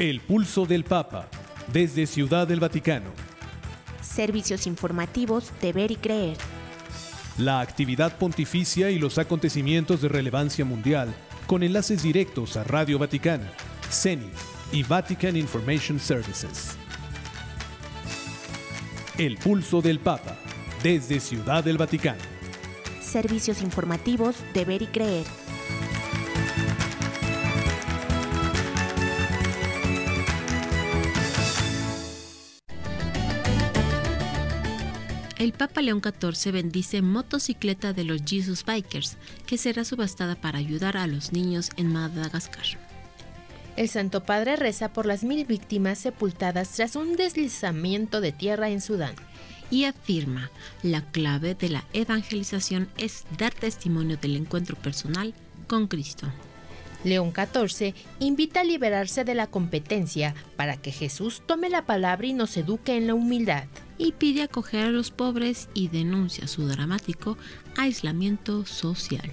El pulso del Papa, desde Ciudad del Vaticano. Servicios informativos de Ver y Creer. La actividad pontificia y los acontecimientos de relevancia mundial, con enlaces directos a Radio Vaticana, CENI y Vatican Information Services. El pulso del Papa, desde Ciudad del Vaticano. Servicios informativos de Ver y Creer. El Papa León XIV bendice motocicleta de los Jesus Bikers, que será subastada para ayudar a los niños en Madagascar. El Santo Padre reza por las 1000 víctimas sepultadas tras un deslizamiento de tierra en Sudán. Y afirma, la clave de la evangelización es dar testimonio del encuentro personal con Cristo. León XIV invita a liberarse de la competencia para que Jesús tome la palabra y nos eduque en la humildad. Y pide acoger a los pobres y denuncia su dramático aislamiento social.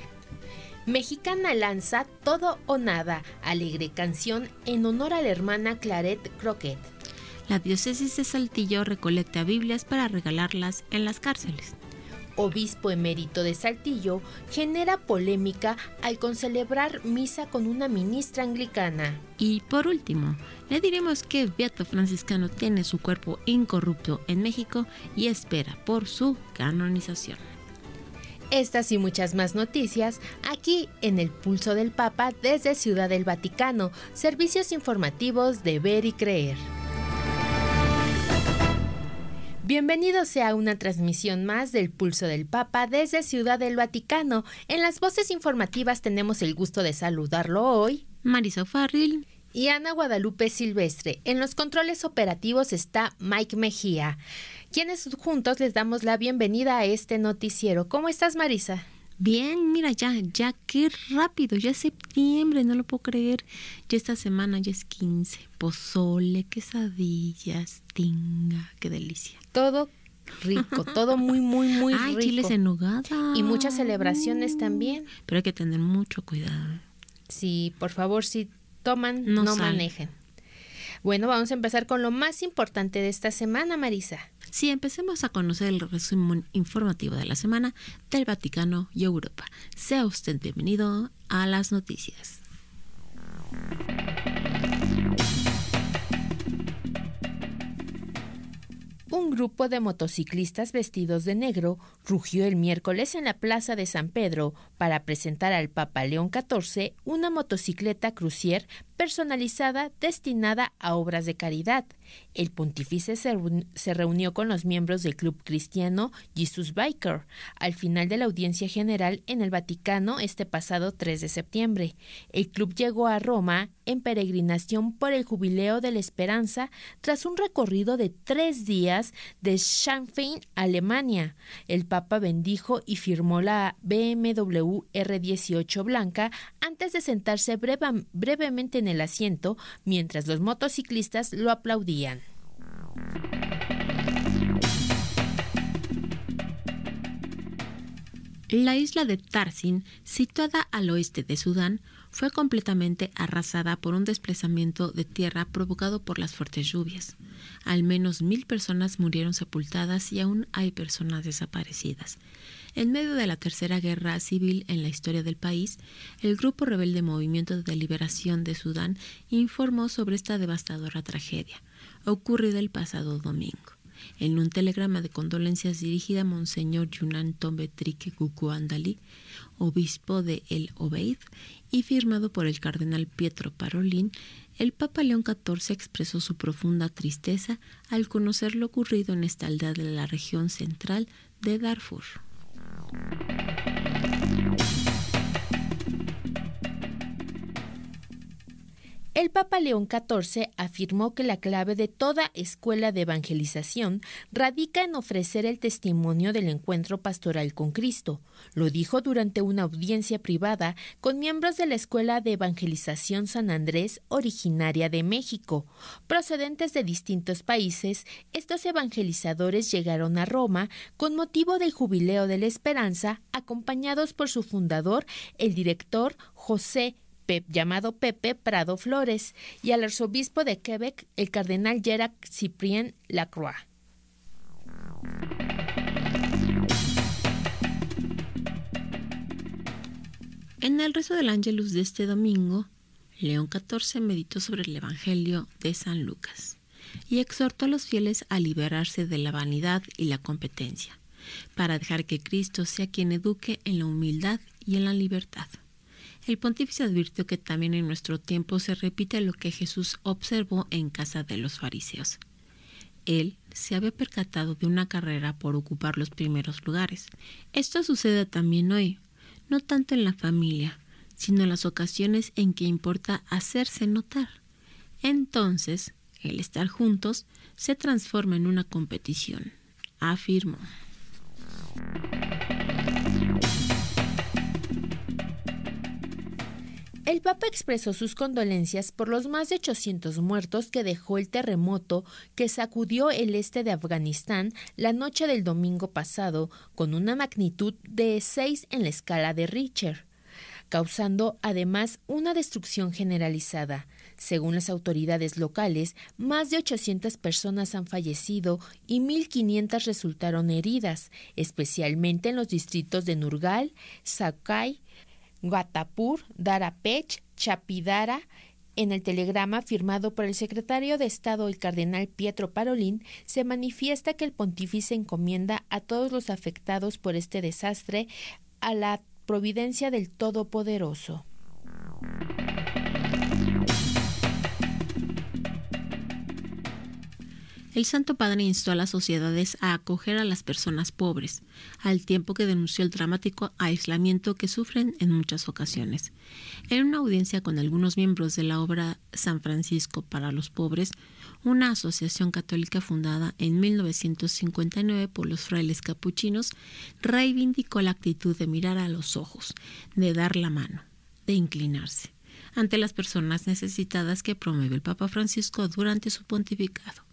Mexicana lanza Todo o Nada, alegre canción en honor a la hermana Claret Croquet. La diócesis de Saltillo recolecta Biblias para regalarlas en las cárceles. Obispo emérito de Saltillo genera polémica al concelebrar misa con una ministra anglicana. Y por último, le diremos que Beato Franciscano tiene su cuerpo incorrupto en México y espera por su canonización. Estas y muchas más noticias aquí en El Pulso del Papa desde Ciudad del Vaticano, servicios informativos de Ver y Creer. Bienvenidos a una transmisión más del Pulso del Papa desde Ciudad del Vaticano. En las voces informativas tenemos el gusto de saludarlo hoy, Marisa O'Farrill y Ana Guadalupe Silvestre. En los controles operativos está Mike Mejía, quienes juntos les damos la bienvenida a este noticiero. ¿Cómo estás, Marisa? Bien, mira, ya, qué rápido, ya es septiembre, no lo puedo creer. Ya esta semana ya es 15, pozole, quesadillas, tinga, qué delicia. Todo rico, todo muy rico. Chiles en nogada. Y muchas celebraciones también. Pero hay que tener mucho cuidado. Sí, por favor, si toman, no manejen. Bueno, vamos a empezar con lo más importante de esta semana, Marisa. Sí, empecemos a conocer el resumen informativo de la semana del Vaticano y Europa. Sea usted bienvenido a las noticias. Un grupo de motociclistas vestidos de negro rugió el miércoles en la Plaza de San Pedro para presentar al Papa León XIV una motocicleta crucier personalizada destinada a obras de caridad. El pontífice se reunió con los miembros del club cristiano Jesus Biker al final de la audiencia general en el Vaticano este pasado 3 de septiembre. El club llegó a Roma en peregrinación por el Jubileo de la Esperanza tras un recorrido de 3 días de Schaffhausen, Alemania. El Papa bendijo y firmó la BMW R18 blanca antes de sentarse brevemente en el asiento mientras los motociclistas lo aplaudían. La isla de Tarsin, situada al oeste de Sudán, fue completamente arrasada por un desplazamiento de tierra provocado por las fuertes lluvias. Al menos 1000 personas murieron sepultadas y aún hay personas desaparecidas. En medio de la tercera guerra civil en la historia del país, el grupo rebelde Movimiento de Liberación de Sudán informó sobre esta devastadora tragedia, ocurrida el pasado domingo. En un telegrama de condolencias dirigida a Monseñor Yunan Tombe Trike Gugu Andali, obispo de El Obeid, y firmado por el cardenal Pietro Parolin, el Papa León XIV expresó su profunda tristeza al conocer lo ocurrido en esta aldea de la región central de Darfur. El Papa León XIV afirmó que la clave de toda escuela de evangelización radica en ofrecer el testimonio del encuentro pastoral con Cristo. Lo dijo durante una audiencia privada con miembros de la Escuela de Evangelización San Andrés, originaria de México. Procedentes de distintos países, estos evangelizadores llegaron a Roma con motivo del Jubileo de la Esperanza, acompañados por su fundador, el director José llamado Pepe Prado Flores, y al arzobispo de Quebec, el cardenal Gerard-Cyprien Lacroix. En el rezo del Ángelus de este domingo, León XIV meditó sobre el Evangelio de San Lucas y exhortó a los fieles a liberarse de la vanidad y la competencia, para dejar que Cristo sea quien eduque en la humildad y en la libertad. El pontífice advirtió que también en nuestro tiempo se repite lo que Jesús observó en casa de los fariseos. Él se había percatado de una carrera por ocupar los primeros lugares. Esto sucede también hoy, no tanto en la familia, sino en las ocasiones en que importa hacerse notar. Entonces, el estar juntos se transforma en una competición, afirmó. El Papa expresó sus condolencias por los más de 800 muertos que dejó el terremoto que sacudió el este de Afganistán la noche del domingo pasado, con una magnitud de 6 en la escala de Richter, causando además una destrucción generalizada. Según las autoridades locales, más de 800 personas han fallecido y 1.500 resultaron heridas, especialmente en los distritos de Nurgal, Sakai, Ghazapur, Darapech, Chapidara. En el telegrama firmado por el secretario de Estado, el cardenal Pietro Parolin, se manifiesta que el pontífice encomienda a todos los afectados por este desastre a la providencia del Todopoderoso. El Santo Padre instó a las sociedades a acoger a las personas pobres, al tiempo que denunció el dramático aislamiento que sufren en muchas ocasiones. En una audiencia con algunos miembros de la obra San Francisco para los Pobres, una asociación católica fundada en 1959 por los frailes capuchinos, reivindicó la actitud de mirar a los ojos, de dar la mano, de inclinarse, ante las personas necesitadas que promueve el Papa Francisco durante su pontificado.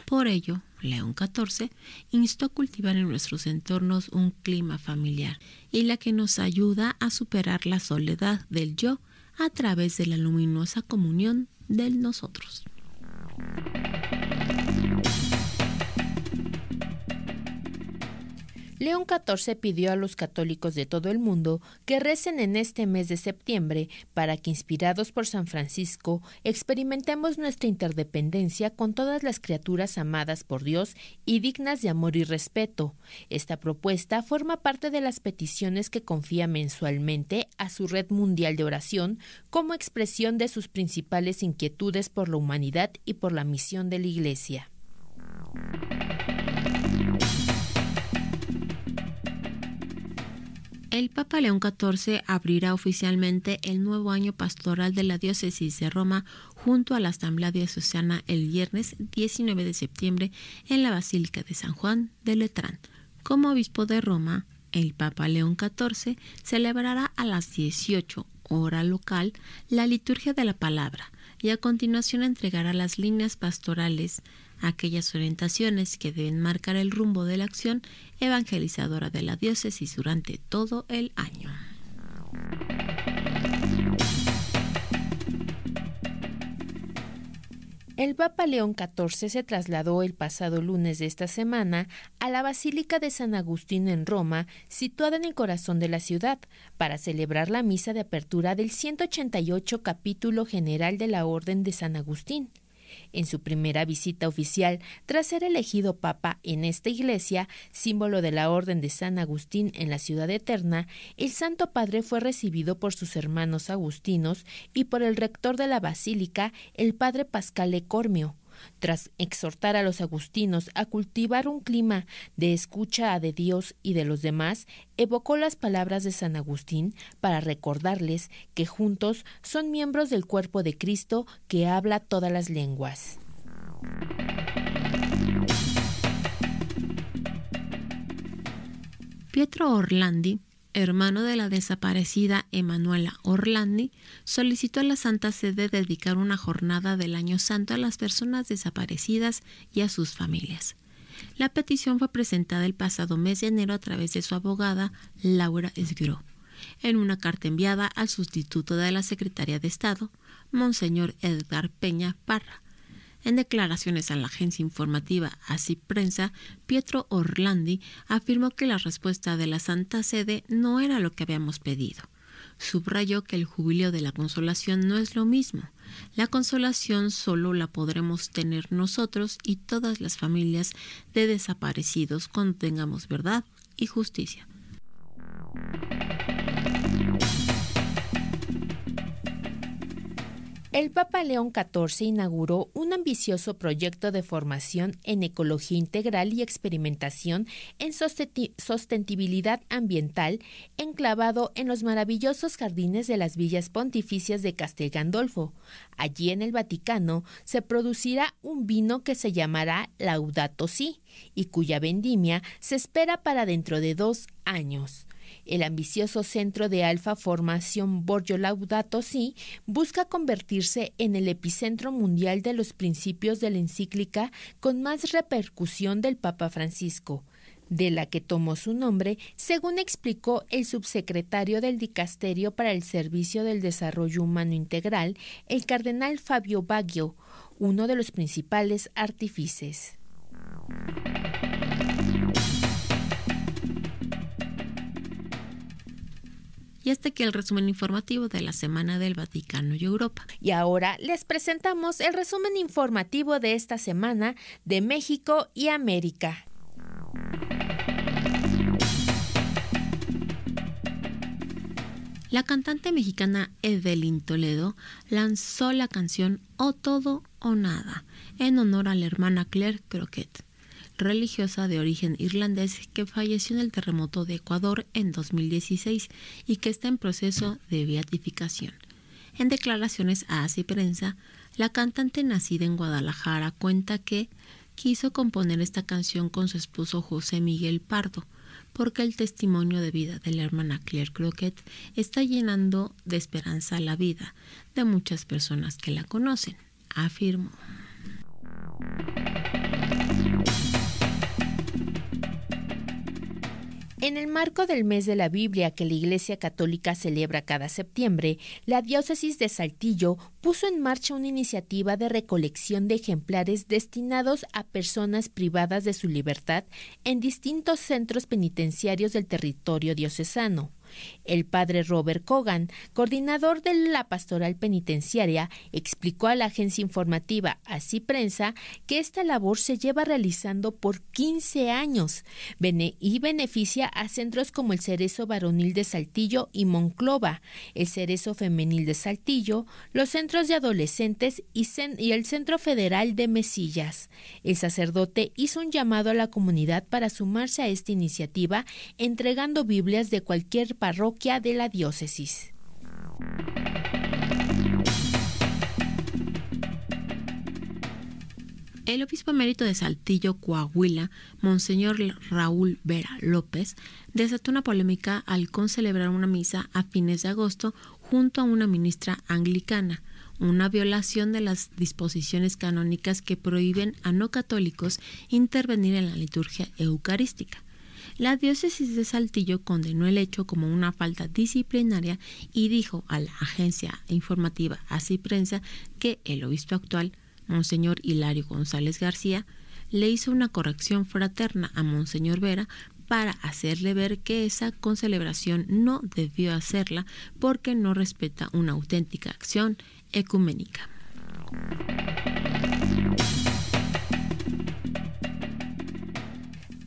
Por ello, León XIV instó a cultivar en nuestros entornos un clima familiar y la que nos ayuda a superar la soledad del yo a través de la luminosa comunión del nosotros. León XIV pidió a los católicos de todo el mundo que recen en este mes de septiembre para que, inspirados por San Francisco, experimentemos nuestra interdependencia con todas las criaturas amadas por Dios y dignas de amor y respeto. Esta propuesta forma parte de las peticiones que confía mensualmente a su red mundial de oración como expresión de sus principales inquietudes por la humanidad y por la misión de la Iglesia. El Papa León XIV abrirá oficialmente el nuevo año pastoral de la diócesis de Roma junto a la Asamblea Diocesana el viernes 19 de septiembre en la Basílica de San Juan de Letrán. Como obispo de Roma, el Papa León XIV celebrará a las 18 hora local la liturgia de la palabra y a continuación entregará las líneas pastorales, aquellas orientaciones que deben marcar el rumbo de la acción evangelizadora de la diócesis durante todo el año. El Papa León XIV se trasladó el pasado lunes de esta semana a la Basílica de San Agustín en Roma, situada en el corazón de la ciudad, para celebrar la misa de apertura del 188 capítulo general de la Orden de San Agustín. En su primera visita oficial, tras ser elegido papa en esta iglesia, símbolo de la Orden de San Agustín en la Ciudad Eterna, el Santo Padre fue recibido por sus hermanos agustinos y por el rector de la basílica, el padre Pascale Cormio. Tras exhortar a los agustinos a cultivar un clima de escucha de Dios y de los demás, evocó las palabras de San Agustín para recordarles que juntos son miembros del cuerpo de Cristo que habla todas las lenguas. Pietro Orlandi, hermano de la desaparecida Emanuela Orlandi, solicitó a la Santa Sede dedicar una jornada del Año Santo a las personas desaparecidas y a sus familias. La petición fue presentada el pasado mes de enero a través de su abogada Laura Esgro, en una carta enviada al sustituto de la Secretaría de Estado, Monseñor Edgar Peña Parra. En declaraciones a la agencia informativa Así Prensa, Pietro Orlandi afirmó que la respuesta de la Santa Sede no era lo que habíamos pedido. Subrayó que el jubileo de la consolación no es lo mismo. La consolación solo la podremos tener nosotros y todas las familias de desaparecidos cuando tengamos verdad y justicia. El Papa León XIV inauguró un ambicioso proyecto de formación en ecología integral y experimentación en sostenibilidad ambiental, enclavado en los maravillosos jardines de las villas pontificias de Castel Gandolfo. Allí en el Vaticano se producirá un vino que se llamará Laudato Si y cuya vendimia se espera para dentro de 2 años. El ambicioso Centro de Alta Formación Borgio Laudato Si busca convertirse en el epicentro mundial de los principios de la encíclica con más repercusión del Papa Francisco, de la que tomó su nombre, según explicó el subsecretario del Dicasterio para el Servicio del Desarrollo Humano Integral, el cardenal Fabio Baggio, uno de los principales artífices. Y hasta aquí el resumen informativo de la Semana del Vaticano y Europa. Y ahora les presentamos el resumen informativo de esta semana de México y América. La cantante mexicana Evelyn Toledo lanzó la canción O Todo o Nada en honor a la hermana Claire Crockett, religiosa de origen irlandés que falleció en el terremoto de Ecuador en 2016 y que está en proceso de beatificación. En declaraciones a Así Prensa, la cantante nacida en Guadalajara cuenta que quiso componer esta canción con su esposo José Miguel Pardo, porque el testimonio de vida de la hermana Claire Crockett está llenando de esperanza la vida de muchas personas que la conocen, afirmó. En el marco del mes de la Biblia que la Iglesia Católica celebra cada septiembre, la Diócesis de Saltillo puso en marcha una iniciativa de recolección de ejemplares destinados a personas privadas de su libertad en distintos centros penitenciarios del territorio diocesano. El padre Robert Cogan, coordinador de la pastoral penitenciaria, explicó a la agencia informativa Así Prensa que esta labor se lleva realizando por 15 años y beneficia a centros como el Cerezo Varonil de Saltillo y Monclova, el Cerezo Femenil de Saltillo, los centros de adolescentes y el Centro Federal de Mesillas. El sacerdote hizo un llamado a la comunidad para sumarse a esta iniciativa, entregando Biblias de cualquier parroquia de la diócesis. El obispo emérito de Saltillo, Coahuila, Monseñor Raúl Vera López, desató una polémica al concelebrar una misa a fines de agosto junto a una ministra anglicana, una violación de las disposiciones canónicas que prohíben a no católicos intervenir en la liturgia eucarística. La diócesis de Saltillo condenó el hecho como una falta disciplinaria y dijo a la agencia informativa Así Prensa que el obispo actual, Monseñor Hilario González García, le hizo una corrección fraterna a Monseñor Vera para hacerle ver que esa concelebración no debió hacerla porque no respeta una auténtica acción ecuménica.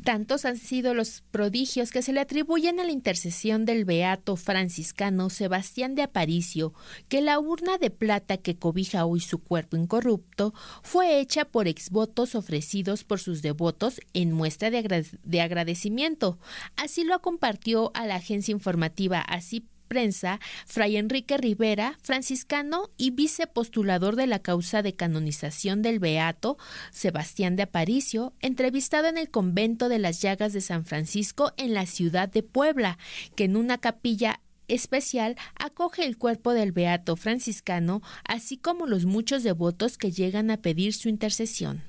Tantos han sido los prodigios que se le atribuyen a la intercesión del beato franciscano Sebastián de Aparicio, que la urna de plata que cobija hoy su cuerpo incorrupto fue hecha por exvotos ofrecidos por sus devotos en muestra de agradecimiento. Así lo compartió a la agencia informativa Así Prensa, Fray Enrique Rivera, franciscano y vicepostulador de la causa de canonización del beato Sebastián de Aparicio, entrevistado en el convento de las Llagas de San Francisco en la ciudad de Puebla, que en una capilla especial acoge el cuerpo del beato franciscano, así como los muchos devotos que llegan a pedir su intercesión.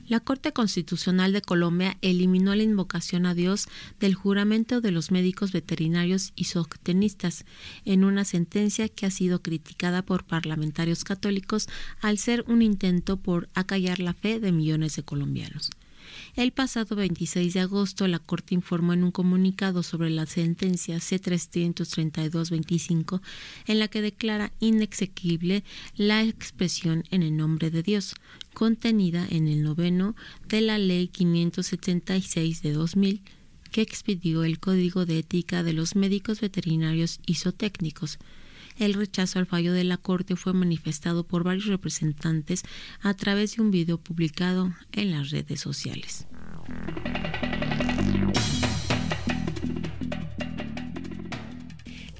La Corte Constitucional de Colombia eliminó la invocación a Dios del juramento de los médicos veterinarios y zootecnistas en una sentencia que ha sido criticada por parlamentarios católicos al ser un intento por acallar la fe de millones de colombianos. El pasado 26 de agosto, la Corte informó en un comunicado sobre la sentencia C-332-25, en la que declara inexequible la expresión en el nombre de Dios, contenida en el noveno de la Ley 576 de 2000, que expidió el Código de Ética de los Médicos Veterinarios y Zootécnicos. El rechazo al fallo de la Corte fue manifestado por varios representantes a través de un video publicado en las redes sociales.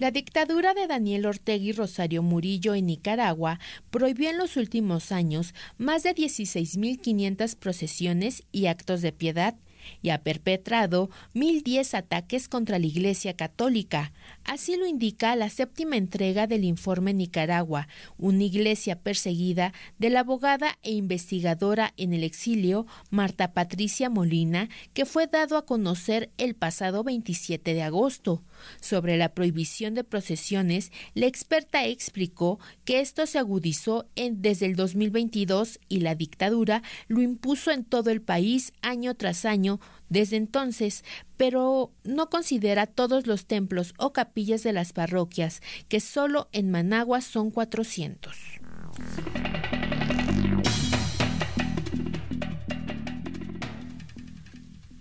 La dictadura de Daniel Ortega y Rosario Murillo en Nicaragua prohibió en los últimos años más de 16.500 procesiones y actos de piedad, y ha perpetrado 1.010 ataques contra la Iglesia Católica. Así lo indica la 7ª entrega del informe Nicaragua, una iglesia perseguida, de la abogada e investigadora en el exilio Marta Patricia Molina, que fue dado a conocer el pasado 27 de agosto. Sobre la prohibición de procesiones, la experta explicó que esto se agudizó desde el 2022 y la dictadura lo impuso en todo el país año tras año desde entonces, pero no considera todos los templos o capillas de las parroquias, que solo en Managua son 400.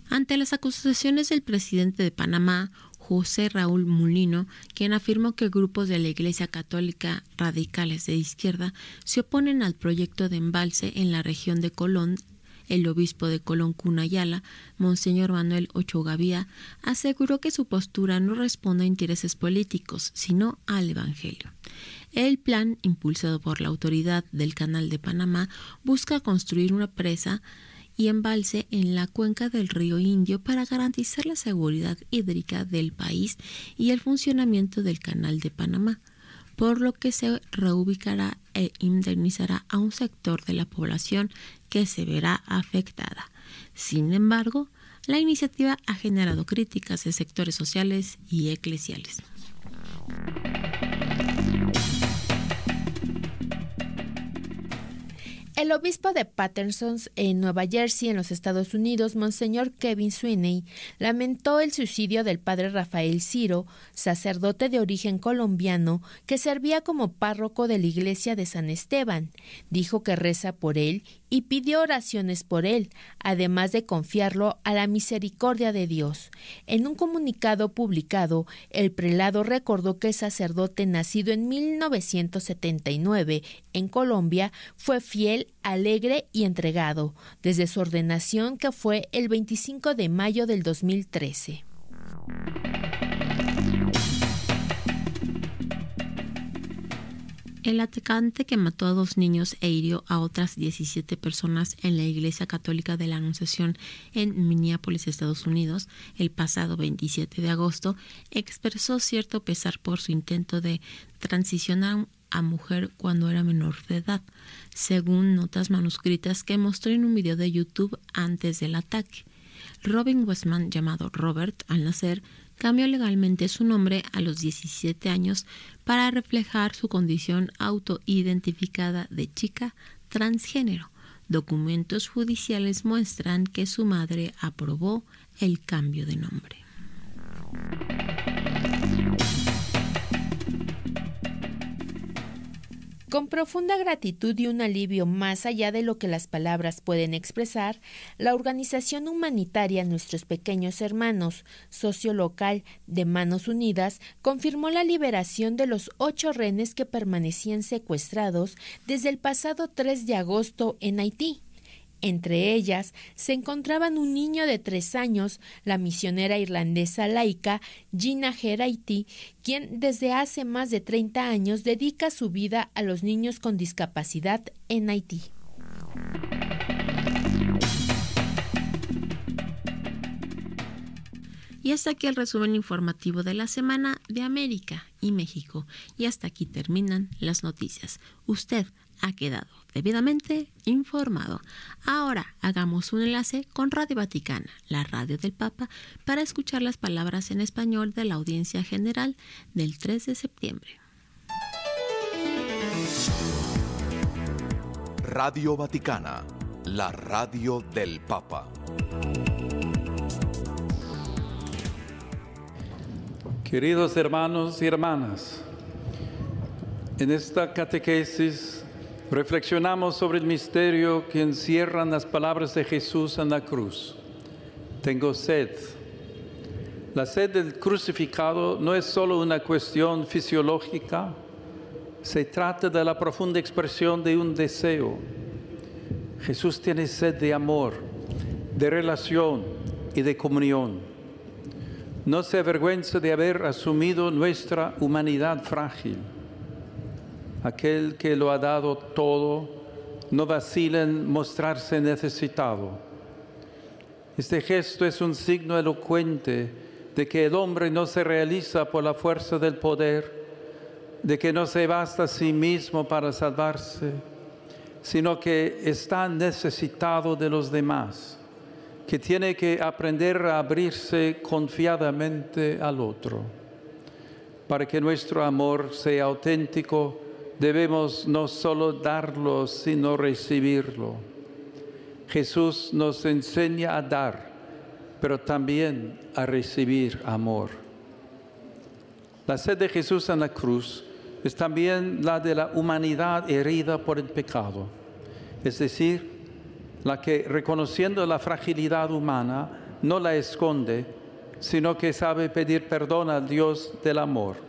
Ante las acusaciones del presidente de Panamá, José Raúl Mulino, quien afirmó que grupos de la Iglesia Católica radicales de izquierda se oponen al proyecto de embalse en la región de Colón, el obispo de Colón Cunayala, Monseñor Manuel Ochoa Gavía, aseguró que su postura no responde a intereses políticos, sino al Evangelio. El plan, impulsado por la autoridad del Canal de Panamá, busca construir una presa y embalse en la cuenca del río Indio para garantizar la seguridad hídrica del país y el funcionamiento del Canal de Panamá, por lo que se reubicará e indemnizará a un sector de la población que se verá afectada. Sin embargo, la iniciativa ha generado críticas de sectores sociales y eclesiales. El obispo de Paterson, en Nueva Jersey, en los Estados Unidos, Monseñor Kevin Sweeney, lamentó el suicidio del padre Rafael Ciro, sacerdote de origen colombiano que servía como párroco de la iglesia de San Esteban. Dijo que reza por él y pidió oraciones por él, además de confiarlo a la misericordia de Dios. En un comunicado publicado, el prelado recordó que el sacerdote, nacido en 1979 en Colombia, fue fiel, alegre y entregado desde su ordenación, que fue el 25 de mayo del 2013. El atacante que mató a 2 niños e hirió a otras 17 personas en la Iglesia Católica de la Anunciación en Minneapolis, Estados Unidos, el pasado 27 de agosto, expresó cierto pesar por su intento de transicionar a mujer cuando era menor de edad, según notas manuscritas que mostró en un video de YouTube antes del ataque. Robin Westman, llamado Robert al nacer, cambió legalmente su nombre a los 17 años para reflejar su condición autoidentificada de chica transgénero. Documentos judiciales muestran que su madre aprobó el cambio de nombre. Con profunda gratitud y un alivio más allá de lo que las palabras pueden expresar, la organización humanitaria Nuestros Pequeños Hermanos, socio local de Manos Unidas, confirmó la liberación de los 8 rehenes que permanecían secuestrados desde el pasado 3 de agosto en Haití. Entre ellas se encontraban un niño de 3 años, la misionera irlandesa laica Gina Geraghty, quien desde hace más de 30 años dedica su vida a los niños con discapacidad en Haití. Y hasta aquí el resumen informativo de la semana de América y México. Y hasta aquí terminan las noticias. Usted ha quedado debidamente informado. Ahora hagamos un enlace con Radio Vaticana, la radio del Papa, para escuchar las palabras en español de la audiencia general del 3 de septiembre. Radio Vaticana, la radio del Papa. Queridos hermanos y hermanas, en esta catequesis reflexionamos sobre el misterio que encierran las palabras de Jesús en la cruz. Tengo sed. La sed del crucificado no es solo una cuestión fisiológica, se trata de la profunda expresión de un deseo. Jesús tiene sed de amor, de relación y de comunión. No se avergüenza de haber asumido nuestra humanidad frágil. Aquel que lo ha dado todo no vacila en mostrarse necesitado. Este gesto es un signo elocuente de que el hombre no se realiza por la fuerza del poder, de que no se basta a sí mismo para salvarse, sino que está necesitado de los demás, que tiene que aprender a abrirse confiadamente al otro. Para que nuestro amor sea auténtico, debemos no solo darlo, sino recibirlo. Jesús nos enseña a dar, pero también a recibir amor. La sed de Jesús en la cruz es también la de la humanidad herida por el pecado, es decir, la que, reconociendo la fragilidad humana, no la esconde, sino que sabe pedir perdón al Dios del amor.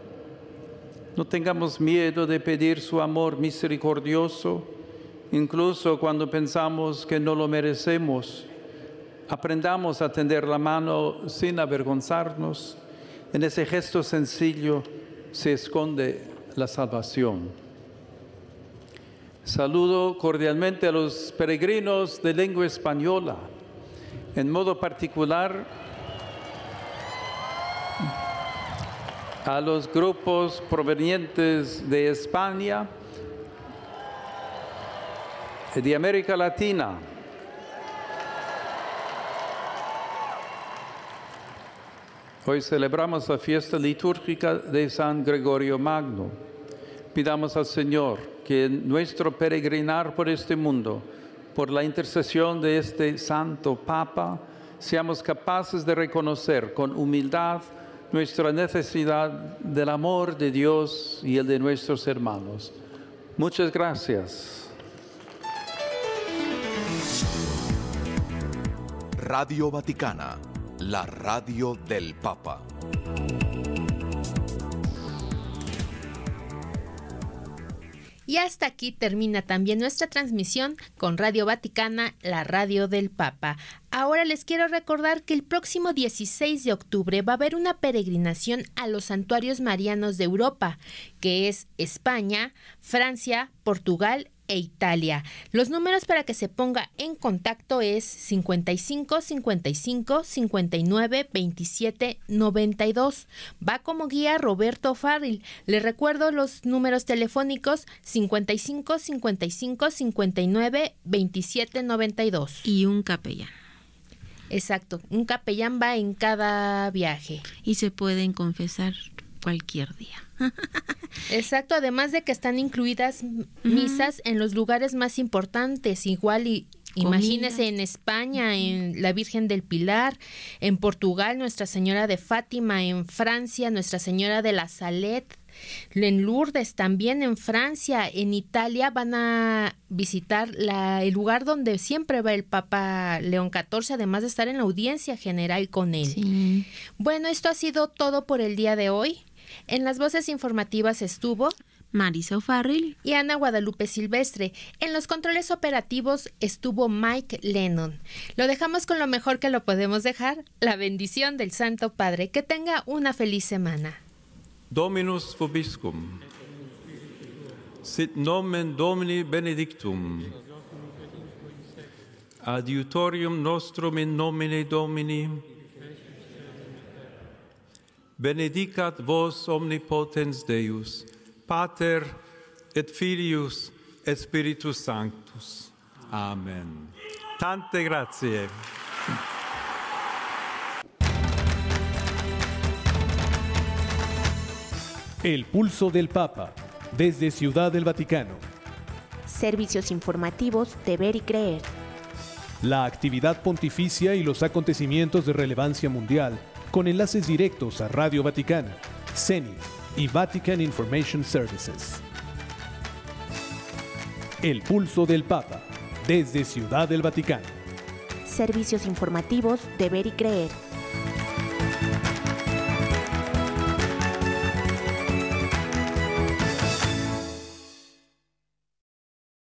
No tengamos miedo de pedir su amor misericordioso, incluso cuando pensamos que no lo merecemos. Aprendamos a tender la mano sin avergonzarnos. En ese gesto sencillo se esconde la salvación. Saludo cordialmente a los peregrinos de lengua española, en modo particular a los grupos provenientes de España y de América Latina. Hoy celebramos la fiesta litúrgica de San Gregorio Magno. Pidamos al Señor que en nuestro peregrinar por este mundo, por la intercesión de este Santo Papa, seamos capaces de reconocer con humildad nuestra necesidad del amor de Dios y el de nuestros hermanos. Muchas gracias. Radio Vaticana, la radio del Papa. Y hasta aquí termina también nuestra transmisión con Radio Vaticana, la radio del Papa. Ahora les quiero recordar que el próximo 16 de octubre va a haber una peregrinación a los santuarios marianos de Europa, que es España, Francia, Portugal e Italia. Los números para que se ponga en contacto es 55 55 59 27 92. Va como guía Roberto Farril. Les recuerdo los números telefónicos 55 55 59 27 92. Y un capellán. Exacto, un capellán va en cada viaje. Y se pueden confesar cualquier día. Exacto, además de que están incluidas misas en los lugares más importantes, igual y imagínese en España, en la Virgen del Pilar, en Portugal, Nuestra Señora de Fátima, en Francia, Nuestra Señora de la Salette, en Lourdes también, en Francia, en Italia van a visitar el lugar donde siempre va el Papa León XIV, además de estar en la audiencia general con él. Sí. Bueno, esto ha sido todo por el día de hoy. En las voces informativas estuvo Marisa O'Farrill y Ana Guadalupe Silvestre. En los controles operativos estuvo Mike Lennon. Lo dejamos con lo mejor que lo podemos dejar, la bendición del Santo Padre. Que tenga una feliz semana. Dominus vobiscum. Sit nomen Domini benedictum. Adiutorium nostrum in nomine Domini. Benedicat vos omnipotens Deus, Pater et Filius Spiritus Sanctus. Amen. Tante grazie. El pulso del Papa, desde Ciudad del Vaticano. Servicios informativos de Ver y Creer. La actividad pontificia y los acontecimientos de relevancia mundial, con enlaces directos a Radio Vaticana, Zenith y Vatican Information Services. El pulso del Papa, desde Ciudad del Vaticano. Servicios informativos de Ver y Creer.